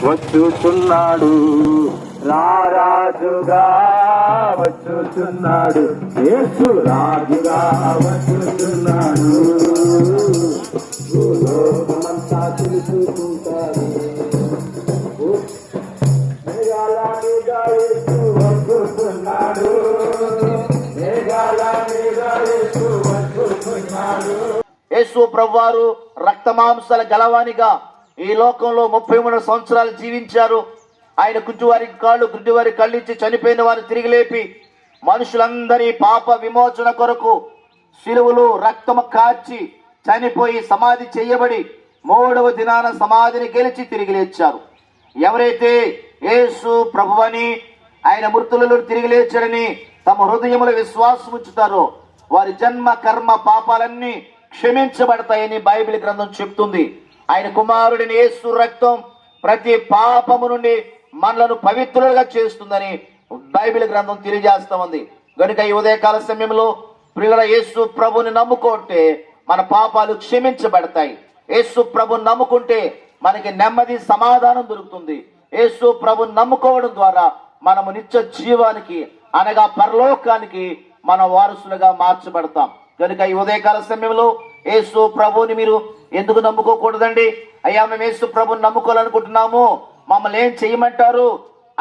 వచ్చుచున్నాడు, రారాజుగా వచ్చుచున్నాడు, యేసు రాజుగా వచ్చుచున్నాడు. లోకమంతా తెలుసుకుంటారు, మేఘాల మీద యేసు వచ్చుచున్నాడు, మేఘాల మీద యేసు వచ్చుచున్నాడు. యేసు ప్రభువారు రక్తమాంసాల గలవానిగా ఈ లోకంలో 33 సంవత్సరాలు జీవించారు. ఆయన కుంటివారి కాళ్ళు, గుడ్డివారి కళ్ళు ఇచ్చి చనిపోయిన వారిని తిరిగి లేపి మనుషులందరి పాప విమోచన కొరకు శిలువలో రక్తము కార్చి చనిపోయి సమాధి చేయబడి 3వ దినాన సమాధిని గెలిచి తిరిగి లేచారు. ఎవరైతే యేసు ప్రభువని ఆయన మృతులలో తిరిగి లేచారని తమ హృదయములో విశ్వాసం ఉంచుతారో వారి జన్మ కర్మ పాపాలన్నీ క్షమించబడతాయని బైబిల్ గ్రంథం చెప్తుంది. ఆయన కుమారుడిని యేసు రక్తం ప్రతి పాపము నుండి మనలను పవిత్రులుగా చేస్తుందని బైబిల్ గ్రంథం తెలియజేస్తా ఉంది. కనుక ఈ ఉదయకాల సమయంలో ప్రియుల యేసు ప్రభుని నమ్ముకుంటే మన పాపాలు క్షమించబడతాయి. యేసు ప్రభుని నమ్ముకుంటే మనకి నెమ్మది, సమాధానం దొరుకుతుంది. యేసు ప్రభుని నమ్ముకోవడం ద్వారా మనము నిత్య జీవానికి అనగా పరలోకానికి మన వారసులుగా మార్చబడతాం. కనుక ఈ ఉదయకాల సమయంలో యేసు ప్రభుని మీరు ఎందుకు నమ్ముకోకూడదండి? అయ్యా, మేము యేసు ప్రభుని నమ్ముకోవాలనుకుంటున్నాము, మమ్మల్ని ఏం చేయమంటారు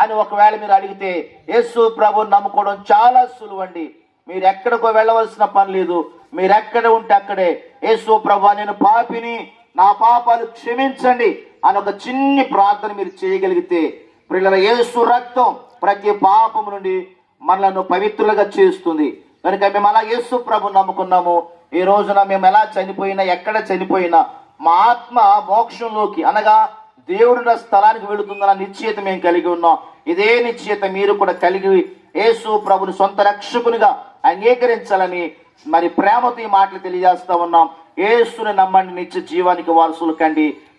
అని ఒకవేళ మీరు అడిగితే యేసు ప్రభుని నమ్ముకోవడం చాలా సులువండి. మీరు ఎక్కడికో వెళ్ళవలసిన పని లేదు. మీరు ఎక్కడ ఉంటే అక్కడే యేసు ప్రభువా నేను పాపిని, నా పాపాలు క్షమించండి అని ఒక చిన్ని ప్రార్థన మీరు చేయగలిగితే ప్రియుల యేసు రక్తం ప్రతి పాపము నుండి మనలను పవిత్రులుగా చేస్తుంది. కనుక మేము అలా యేసు ప్రభుని నమ్ముకున్నాము. ఈ రోజున మేము ఎలా చనిపోయినా, ఎక్కడ చనిపోయినా మా ఆత్మ మోక్షంలోకి అనగా దేవుడున్న స్థలానికి వెళుతుందన్న నిశ్చయిత మేము కలిగి ఉన్నాం. ఇదే నిశ్చయిత మీరు కూడా కలిగి యేసు ప్రభుని సొంత రక్షకునిగా అంగీకరించాలని మరి ప్రేమతో ఈ మాటలు తెలియజేస్తా ఉన్నాం. యేసుని నమ్మండి, నిత్య జీవానికి వారసులు కండి.